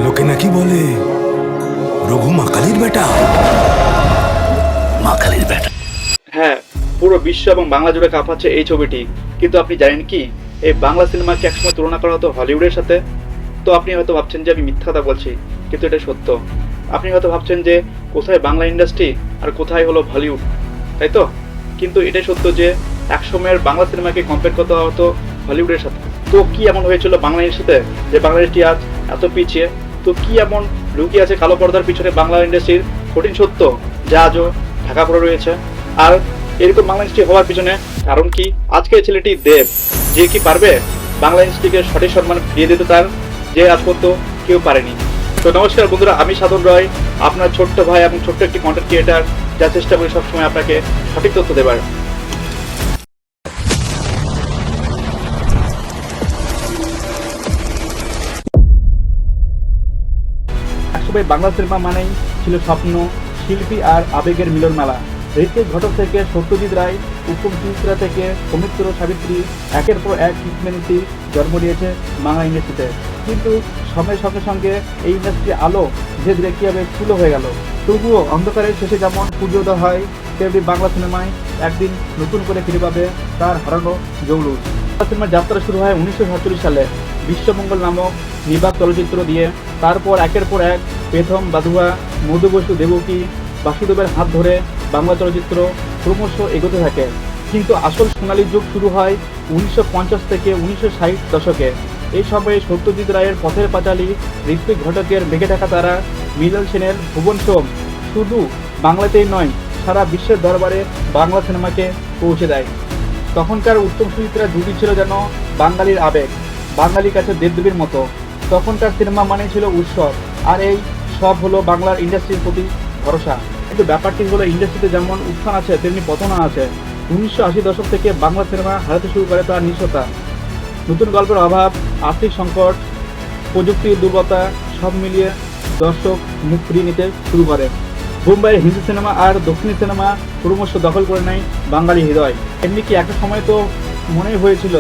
লোকে নাকি বলে রঘু মাকালির বেটা। মাকালির বেটা। হ্যাঁ, পুরো বিশ্ব এবং বাংলা জুড়ে কাঁপাচ্ছে এই ছবিটি। কিন্তু আপনি জানেন কি, এই বাংলা সিনেমাকে একসময় তুলনা করা হতো হলিউডের সাথে। তো আপনি হয়তো ভাবছেন যে আমি মিথ্যা কথা বলছি, কিন্তু এটা সত্য। আপনি হয়তো ভাবছেন যে কোথায় বাংলা ইন্ডাস্ট্রি আর কোথায় হলো হলিউড, তাই তো? কিন্তু এটাই সত্য যে একসময়ের বাংলা সিনেমাকে কম্পেয়ার করতে হতো হলিউডের সাথে। তো কি এমন হয়েছিল বাংলা ইন্ডাস্ট্রিতে যে বাংলা ইন্ডাস্ট্রি আজ এত পিছিয়ে? তো কি এমন লুকিয়ে আছে কালো পর্দার পিছনে বাংলা ইন্ডাস্ট্রির কঠিন সত্য, যা আজও ঢাকা পড়ে রয়েছে? আর এরকম বাংলা ইন্ডাস্ট্রি হওয়ার পিছনে কারণ কি? আজকে ছেলেটি দেব, যে কি পারবে বাংলা ইন্ডাস্ট্রিকে সঠিক সম্মান ফিরিয়ে দিতে, তার যে আজ পর্যন্ত কেউ পারেনি। তো নমস্কার বন্ধুরা, আমি সাধন রয়, আপনার ছোট্ট ভাই এবং ছোট্ট একটি কন্টেন্ট ক্রিয়েটার, যা চেষ্টা করি সবসময় আপনাকে সঠিক তথ্য দেবার। একসময় বাংলা সিনেমা মানেই ছিল স্বপ্ন, শিল্পী আর আবেগের মিলন মেলা। ঋত্বিক ঘটক থেকে সত্যজিৎ রায়, উত্তম সুচিত্রা থেকে সৌমিত্র সাবিত্রী, একের পর এক হিটম্যানিটি জন্ম নিয়েছে বাংলা ইন্ডাস্ট্রিতে। কিন্তু সময়ের সঙ্গে সঙ্গে এই ইন্ডাস্ট্রি আলো ধীরে ধীরে কীভাবে স্থূল হয়ে গেল। তবুও অন্ধকারের শেষে যেমন সূর্যোদয় হয়, তেমনি বাংলা সিনেমায় একদিন নতুন করে ফিরে পাবে তার হারানো জৌলুস। বাংলা সিনেমার যাত্রা শুরু হয় 1947 সালে বিশ্বমঙ্গল নামক নির্বাক চলচ্চিত্র দিয়ে। তারপর একের পর এক প্রথম বাধুয়া, মধু বসু দেবকী, বাসুদেবের হাত ধরে বাংলা চলচ্চিত্র ক্রমশ এগোতে থাকে। কিন্তু আসল সোনালী যুগ শুরু হয় 1950 থেকে 1960 দশকে। এই সময়ে সত্যজিৎ রায়ের পথের পাঁচালী, ঋত্বিক ঘটকের মেঘে ঢাকা তারা, মৃণাল সেনের ভুবন সোম শুধু বাংলাতেই নয়, সারা বিশ্বের দরবারে বাংলা সিনেমাকে পৌঁছে দেয়। তখনকার উত্তম সুচিত্রা জুটি ছিল যেন বাঙালির আবেগ, বাঙালির কাছে দেবদেবীর মতো। তখনকার সিনেমা মানে ছিল উৎসব, আর এই সব হলো বাংলার ইন্ডাস্ট্রির প্রতি ভরসা। কিন্তু ব্যাপারটি হলো, ইন্ডাস্ট্রিতে যেমন উত্থান আছে তেমনি পতনও আছে। 1980 দশক থেকে বাংলা সিনেমা হারাতে শুরু করে তার নিঃস্বতা। নতুন গল্পের অভাব, আর্থিক সংকট, প্রযুক্তির দুর্বলতা সব মিলিয়ে দর্শক মুখ ফিরিয়ে নিতে শুরু করে। বোম্বাইয়ের হিন্দি সিনেমা আর দক্ষিণী সিনেমা ক্রমশ দখল করে নেয় বাঙালি হৃদয়। এমনি কি একটা সময় তো মনেই হয়েছিল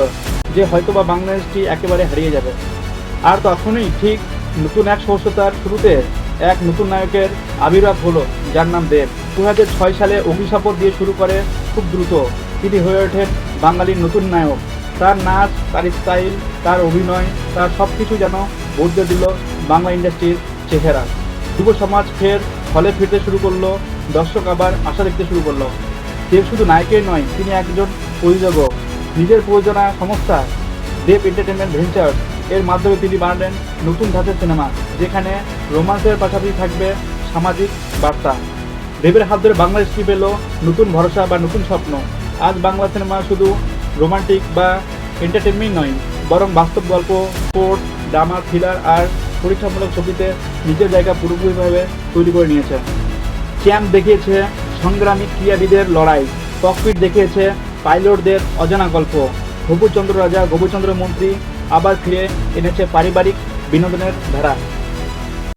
যে হয়তোবা বাংলা ইন্ডাস্ট্রি একেবারে হারিয়ে যাবে। আর তখনই ঠিক নতুন এক সহস্রতার শুরুতে এক নতুন নায়কের আবির্ভাব হলো, যার নাম দেব। 2006 সালে অগ্নিশপথ দিয়ে শুরু করে খুব দ্রুত তিনি হয়ে ওঠেন বাঙালির নতুন নায়ক। তার নাচ, তার স্টাইল, তার অভিনয়, তার সব কিছু যেন বদলে দিল বাংলা ইন্ডাস্ট্রির চেহারা। যুব সমাজ ফের হলে ফিরতে শুরু করলো, দর্শক আবার আশা দেখতে শুরু করলো। দেব শুধু নায়কেই নয়, তিনি একজন প্রযোজকও। নিজের প্রযোজনা সংস্থা দেব এন্টারটেনমেন্ট ভেঞ্চার্স এর মাধ্যমে তিনি বানালেন নতুন ধাঁচের সিনেমা, যেখানে রোমান্সের পাশাপাশি থাকবে সামাজিক বার্তা। দেবের হাত ধরে বাংলা ইন্ডাস্ট্রি পেল নতুন ভরসা বা নতুন স্বপ্ন। আজ বাংলা সিনেমা শুধু রোমান্টিক বা এন্টারটেনমেন্ট নয়, বরং বাস্তব গল্প, স্পোর্টস, ড্রামা, থ্রিলার আর পরীক্ষামূলক ছবিতে নিজের জায়গা পুরোপুরিভাবে তৈরি করে নিয়েছে। ক্যাম্প দেখিয়েছে সংগ্রামী ক্রীড়াবিদের লড়াই, ককপিট দেখিয়েছে পাইলটদের অজানা গল্প, গোপীচন্দ্র রাজা, গোপীচন্দ্র মন্ত্রী আবার ফিরে এনেছে পারিবারিক বিনোদনের ধারা।